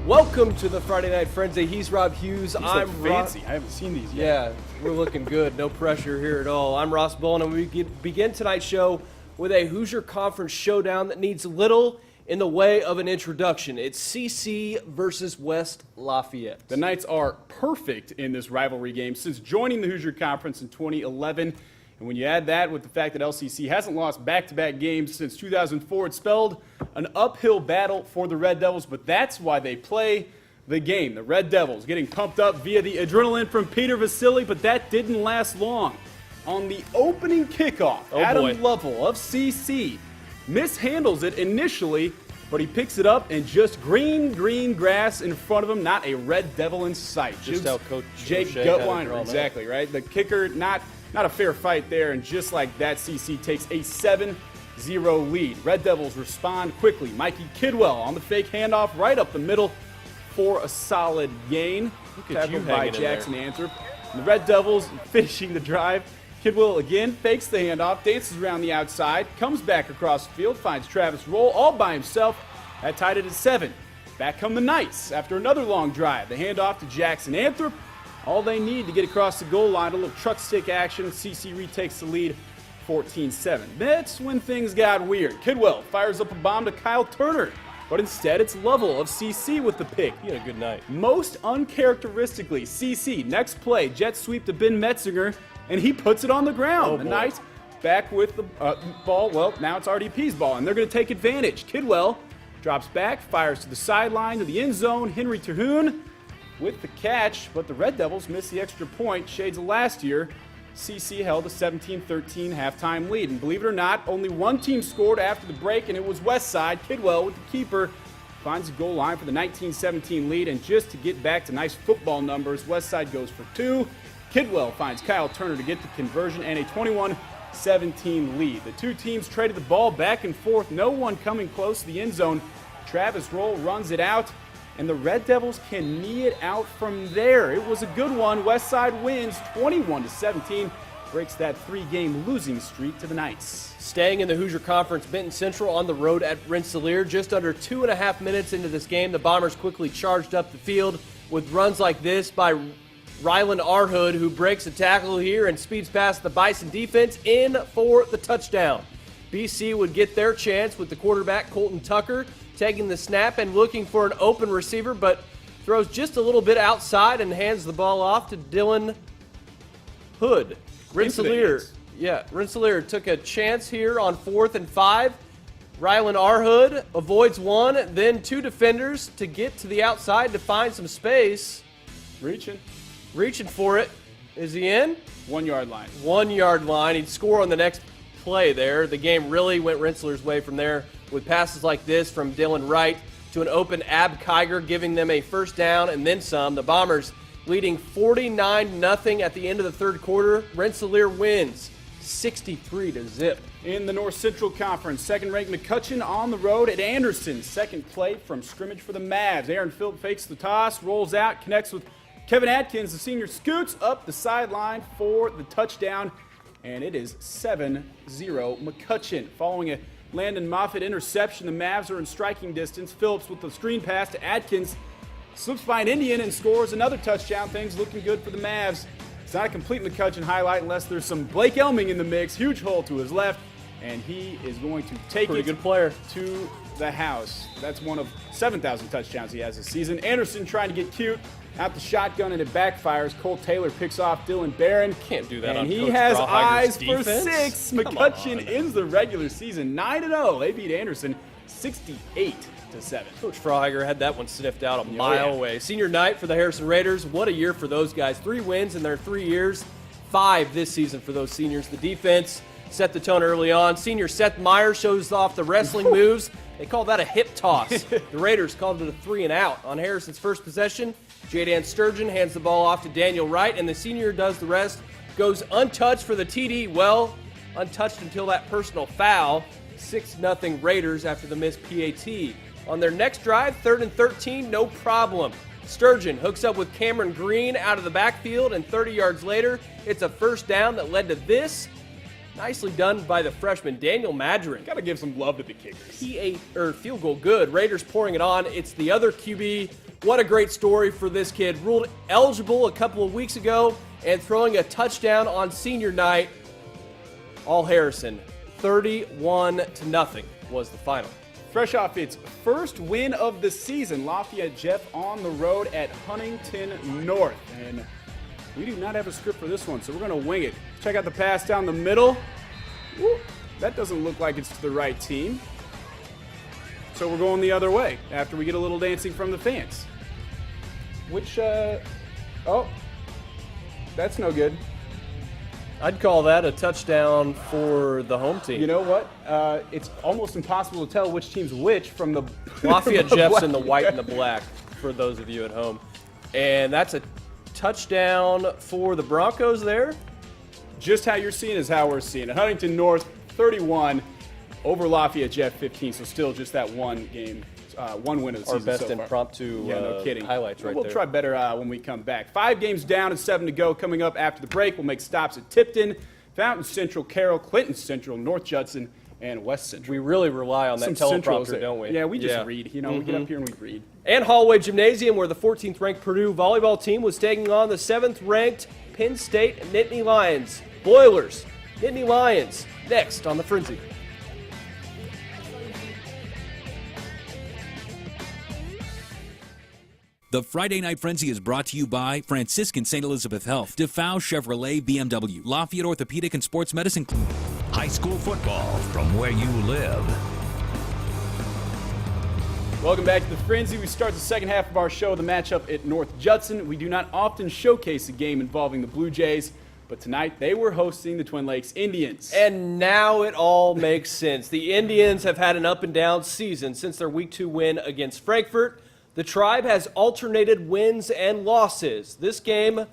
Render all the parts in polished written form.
Welcome to the Friday Night Frenzy. He's Rob Hughes. I'm fancy. I haven't seen these yet. Yeah, we're looking good. No pressure here at all. I'm Ross Bowen, and we begin tonight's show with a Hoosier Conference showdown that needs little in the way of an introduction. It's CC versus West Lafayette. The Knights are perfect in this rivalry game since joining the Hoosier Conference in 2011. And when you add that with the fact that LCC hasn't lost back-to-back games since 2004, it spelled an uphill battle for the Red Devils, but that's why they play the game. The Red Devils getting pumped up via the adrenaline from Peter Vasili, but that didn't last long. On the opening kickoff, Adam Lovell of CC mishandles it initially, but he picks it up and just green grass in front of him, not a Red Devil in sight. Just how Coach Jake Gutweiner, exactly, right? The kicker, not a fair fight there, and just like that, CC takes a 7-0 lead. Red Devils respond quickly. Mikey Kidwell on the fake handoff right up the middle for a solid gain. Look at you by hanging in Jackson Anthrop. And the Red Devils finishing the drive. Kidwell again fakes the handoff, dances around the outside, comes back across the field, finds Travis Roll all by himself. That tied it at 7. Back come the Knights after another long drive. The handoff to Jackson Anthrop. All they need to get across the goal line, a little truck stick action. CC retakes the lead 14-7. That's when things got weird. Kidwell fires up a bomb to Kyle Turner, but instead it's Lovell of CC with the pick. He had a good night. Most uncharacteristically, CC, next play, jet sweep to Ben Metzinger, and he puts it on the ground. The Knights back with the ball. Well, now it's RDP's ball, and they're going to take advantage. Kidwell drops back, fires to the sideline, to the end zone. Henry Terhune with the catch, but the Red Devils missed the extra point. Shades of last year, CC held a 17-13 halftime lead. And believe it or not, only one team scored after the break, and it was Westside. Kidwell with the keeper finds the goal line for the 19-17 lead. And just to get back to nice football numbers, Westside goes for 2. Kidwell finds Kyle Turner to get the conversion and a 21-17 lead. The two teams traded the ball back and forth, no one coming close to the end zone. Travis Roll runs it out, and the Red Devils can knee it out from there. It was a good one. Westside wins 21-17, breaks that 3-game losing streak to the Knights. Staying in the Hoosier Conference, Benton Central on the road at Rensselaer. Just under 2.5 minutes into this game, the Bombers quickly charged up the field with runs like this by Ryland Arhood, who breaks a tackle here and speeds past the Bison defense in for the touchdown. BC would get their chance with the quarterback, Colton Tucker, taking the snap and looking for an open receiver, but throws just a little bit outside and hands the ball off to Dylan Hood. Rensselaer took a chance here on 4th and 5. Ryland Arhood avoids one, then 2 defenders to get to the outside to find some space. Reaching for it. Is he in? 1 yard line. 1 yard line. He'd score on the next play there. The game really went Rensselaer's way from there with passes like this from Dylan Wright to an open Ab Kiger, giving them a first down and then some. The Bombers leading 49-0 at the end of the third quarter. Rensselaer wins 63-0. In the North Central Conference, second-ranked McCutcheon on the road at Anderson. Second play from scrimmage for the Mavs. Aaron Phillip fakes the toss, rolls out, connects with Kevin Atkins. The senior scoots up the sideline for the touchdown, and it is 7-0 McCutcheon. Following a Landon Moffitt interception, the Mavs are in striking distance. Phillips with the screen pass to Atkins. Slips by an Indian and scores another touchdown. Things looking good for the Mavs. It's not a complete McCutcheon highlight unless there's some Blake Elming in the mix. Huge hole to his left, and he is going to take Pretty good player to the house. That's one of 7,000 touchdowns he has this season. Anderson trying to get cute out the shotgun, and it backfires. Cole Taylor picks off Dylan Barron. Can't do that and on he Coach has Brawhager's eyes defense. for 6. McCutcheon ends the regular season 9-0. They beat Anderson 68-7. Coach Frawhager had that one sniffed out a mile away. Senior night for the Harrison Raiders. What a year for those guys. 3 wins in their 3 years. 5 this season for those seniors. The defense set the tone early on. Senior Seth Meyer shows off the wrestling moves. They call that a hip toss. The Raiders called it a 3 and out. On Harrison's first possession, Jadan Sturgeon hands the ball off to Daniel Wright, and the senior does the rest. Goes untouched for the TD. Well, untouched until that personal foul. 6-0 Raiders after the missed PAT. On their next drive, 3rd and 13, no problem. Sturgeon hooks up with Cameron Green out of the backfield, and 30 yards later, it's a first down that led to this. Nicely done by the freshman, Daniel Madron. Got to give some love to the kickers. Field goal good. Raiders pouring it on. It's the other QB What a great story for this kid. Ruled eligible a couple of weeks ago and throwing a touchdown on senior night. All Harrison, 31-0 was the final. Fresh off its first win of the season, Lafayette Jeff on the road at Huntington North. And we do not have a script for this one, so we're going to wing it. Check out the pass down the middle. Woo, that doesn't look like it's to the right team. So we're going the other way after we get a little dancing from the fans. Which, oh, that's no good. I'd call that a touchdown for the home team. You know what? It's almost impossible to tell which team's which from the Lafayette from the Jeff's black. in the white and the black for those of you at home. And that's a touchdown for the Broncos there. Just how you're seeing is how we're seeing it. Huntington North 31 over Lafayette Jeff 15, so still just that one game, one win of the Our season best so far. impromptu Yeah, no kidding. highlights right we'll there. try better when we come back. 5 games down and 7 to go. Coming up after the break, we'll make stops at Tipton, Fountain Central, Carroll, Clinton Central, North Judson, and West Central. We really rely on that Some Centrals teleprompter, there. don't we? Yeah, we just read. You know, we get up here and we read. And Hallway Gymnasium, where the 14th-ranked Purdue volleyball team was taking on the 7th-ranked Penn State Nittany Lions. Boilers, Nittany Lions, next on the Frenzy. The Friday Night Frenzy is brought to you by Franciscan St. Elizabeth Health, DeFau Chevrolet BMW, Lafayette Orthopedic and Sports Medicine Clinic. High school football from where you live. Welcome back to the Frenzy. We start the second half of our show, the matchup at North Judson. We do not often showcase a game involving the Blue Jays, but tonight they were hosting the Twin Lakes Indians. And now it all makes sense. The Indians have had an up-and-down season since their Week 2 win against Frankfort. The Tribe has alternated wins and losses. This game,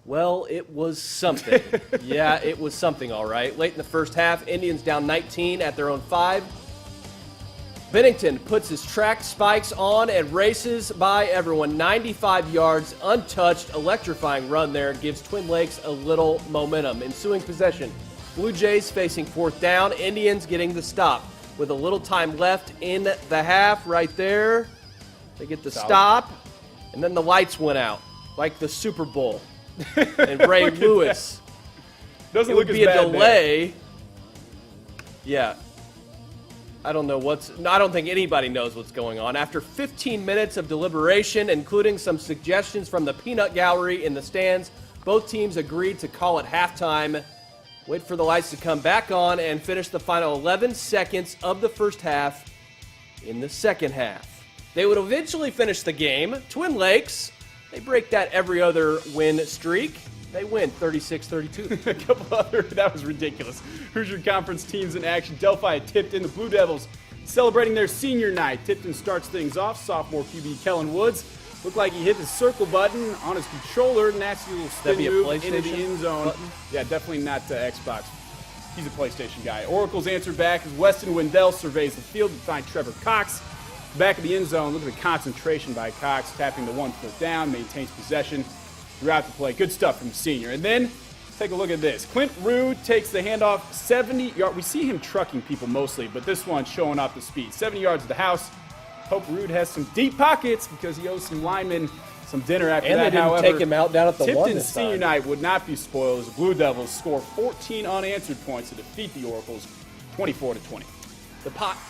well, it was something. Yeah, it was something, all right. Late in the first half, Indians down 19 at their own 5. Bennington puts his track spikes on and races by everyone. 95 yards, untouched, electrifying run there. Gives Twin Lakes a little momentum. Ensuing possession, Blue Jays facing 4th down. Indians getting the stop. With a little time left in the half right there. They get the stop, and then the lights went out, like the Super Bowl. And Ray Lewis. Doesn't It look would as be a bad delay. Yeah. I don't think anybody knows what's going on. After 15 minutes of deliberation, including some suggestions from the peanut gallery in the stands, both teams agreed to call it halftime. Wait for the lights to come back on and finish the final 11 seconds of the first half in the second half. They would eventually finish the game. Twin Lakes, they break that every other win streak. They win 36-32. A couple other, that was ridiculous. Hoosier Conference teams in action. Delphi at Tipton. The Blue Devils celebrating their senior night. Tipton starts things off. Sophomore QB Kellen Woods looked like he hit the circle button on his controller. Nasty little spin be a move into the PlayStation end zone. button? Yeah, definitely not Xbox. He's a PlayStation guy. Oracles answer back as Weston Wendell surveys the field to find Trevor Cox. Back of the end zone, look at the concentration by Cox, tapping the 1 foot down, maintains possession throughout the play. Good stuff from the senior. And then, take a look at this. Clint Rude takes the handoff 70 yards. We see him trucking people mostly, but this one's showing off the speed. 70 yards to the house. Hope Rude has some deep pockets because he owes some linemen some dinner after And that. they didn't However, take him out down at the 1 Tipton's this senior time. night would not be spoiled as the Blue Devils score 14 unanswered points to defeat the Oracles 24-20.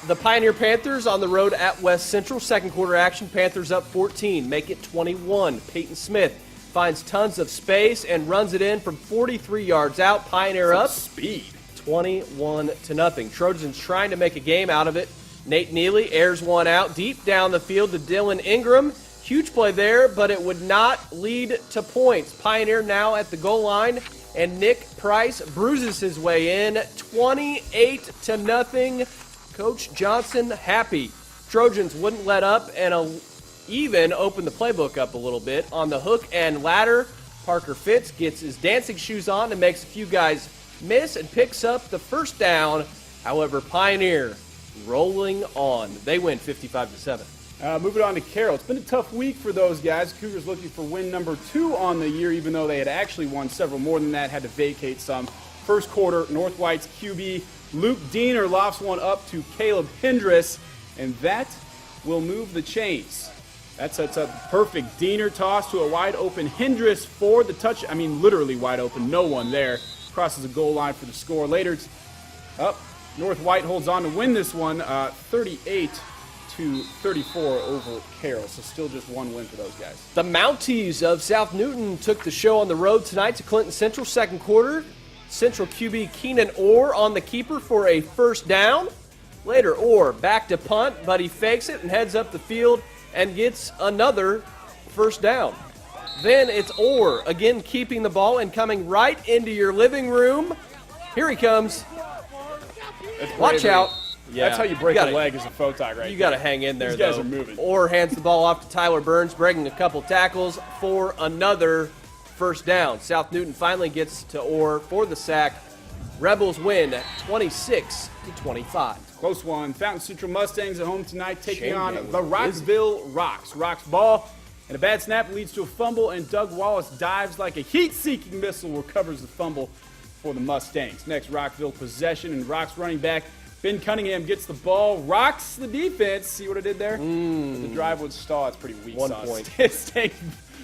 The Pioneer Panthers on the road at West Central. Second quarter action, Panthers up 14, make it 21. Peyton Smith finds tons of space and runs it in from 43 yards out. Pioneer up Speed. 21-0. Trojans trying to make a game out of it. Nate Neely airs one out deep down the field to Dylan Ingram. Huge play there, but it would not lead to points. Pioneer now at the goal line, and Nick Price bruises his way in. 28-0. Coach Johnson happy. Trojans wouldn't let up and even open the playbook up a little bit. On the hook and ladder, Parker Fitz gets his dancing shoes on and makes a few guys miss and picks up the first down. However, Pioneer rolling on. They win 55-7. Moving on to Carroll. It's been a tough week for those guys. Cougars looking for win number 2 on the year, even though they had actually won several more than that, had to vacate some. First quarter, North White's QB Luke Diener lofts one up to Caleb Hendress, and that will move the chains. That sets up perfect Diener toss to a wide open Hindress for the touch. I mean, literally wide open. No one there. Crosses the goal line for the score. Later, it's up. North White holds on to win this one, 38-34 over Carroll. So still just one win for those guys. The Mounties of South Newton took the show on the road tonight to Clinton Central. Second quarter, Central QB Keenan Orr on the keeper for a first down. Later, Orr back to punt, but he fakes it and heads up the field and gets another first down. Then it's Orr again keeping the ball and coming right into your living room. Here he comes. Watch out. Yeah, that's how you break a leg as a photog, right? You got to hang in there, These guys though. are moving. Orr hands the ball off to Tyler Burns, breaking a couple tackles for another first down. South Newton finally gets to Orr for the sack. Rebels win 26-25. Close one. Fountain Central Mustangs at home tonight taking Shane on Bailey. the Rocksville Rocks. Rocks ball and a bad snap leads to a fumble, and Doug Wallace dives like a heat-seeking missile, recovers the fumble for the Mustangs. Next, Rockville possession, and Rocks running back Ben Cunningham gets the ball, rocks the defense. See what I did there? The drive would stall. It's pretty weak 1 sauce. point.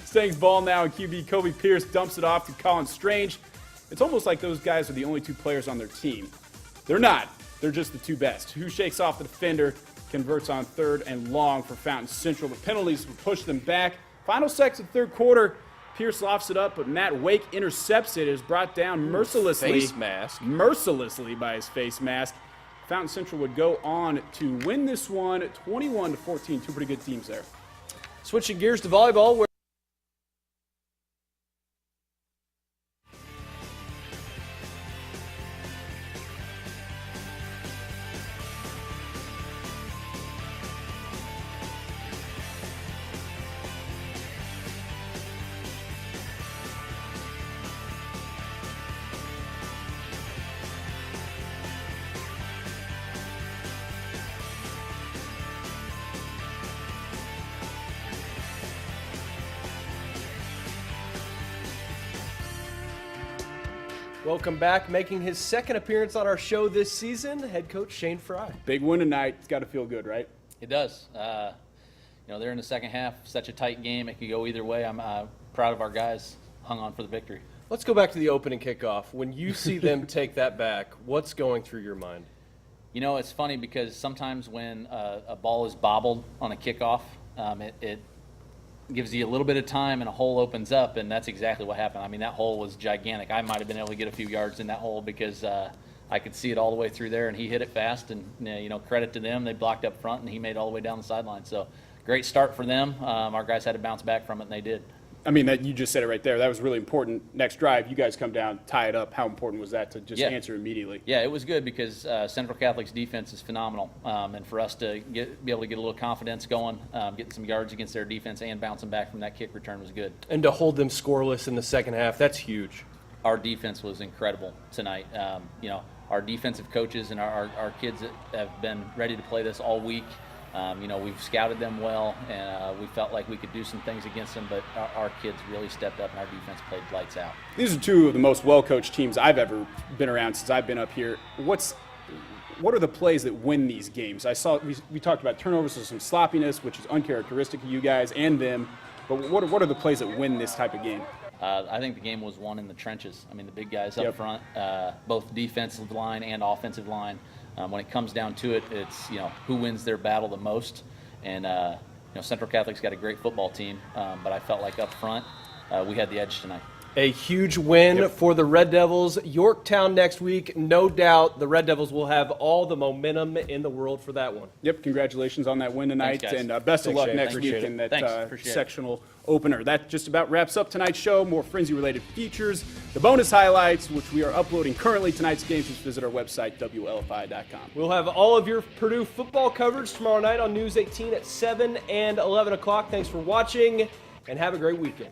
Stangs ball now, and QB Kobe Pierce dumps it off to Colin Strange. It's almost like those guys are the only two players on their team. They're not. They're just the two best. Who shakes off the defender, converts on third and long for Fountain Central. The penalties would push them back. Final seconds of third quarter. Pierce lofts it up, but Matt Wake intercepts it. It is brought down mercilessly. Face mask. Mercilessly by his face mask. Fountain Central would go on to win this one 21-14. Two pretty good teams there. Switching gears to volleyball, where welcome back, making his second appearance on our show this season, head coach Shane Fry. Big win tonight. It's got to feel good, right? It does. They're in the second half, such a tight game. It could go either way. I'm proud of our guys, hung on for the victory. Let's go back to the opening kickoff. When you see them take that back, what's going through your mind? You know, it's funny because sometimes when a ball is bobbled on a kickoff, it gives you a little bit of time and a hole opens up, and that's exactly what happened. I mean, that hole was gigantic. I might have been able to get a few yards in that hole because I could see it all the way through there, and he hit it fast, and credit to them. They blocked up front, and he made it all the way down the sideline. So great start for them. Our guys had to bounce back from it, and they did. I mean, that you just said it right there. That was really important. Next drive, you guys come down, tie it up. How important was that to just answer immediately? Yeah, it was good because Central Catholic's defense is phenomenal. And for us to be able to get a little confidence going, getting some yards against their defense and bouncing back from that kick return was good. And to hold them scoreless in the second half, that's huge. Our defense was incredible tonight. Our defensive coaches and our kids have been ready to play this all week. We've scouted them well, and we felt like we could do some things against them, but our kids really stepped up, and our defense played lights out. These are two of the most well-coached teams I've ever been around since I've been up here. What are the plays that win these games? We talked about turnovers, so some sloppiness, which is uncharacteristic of you guys and them, but what are the plays that win this type of game? I think the game was won in the trenches. I mean, the big guys up front, both defensive line and offensive line. When it comes down to it, it's who wins their battle the most. And Central Catholic's got a great football team, but I felt like up front we had the edge tonight. A huge win for the Red Devils. Yorktown next week, no doubt the Red Devils will have all the momentum in the world for that one. Yep, congratulations on that win tonight, Thanks, and best of luck Shane. next week Appreciate in it. that sectional opener. That just about wraps up tonight's show. More Frenzy-related features, the bonus highlights, which we are uploading currently. Tonight's games, just visit our website, WLFI.com. We'll have all of your Purdue football coverage tomorrow night on News 18 at 7 and 11 o'clock. Thanks for watching, and have a great weekend.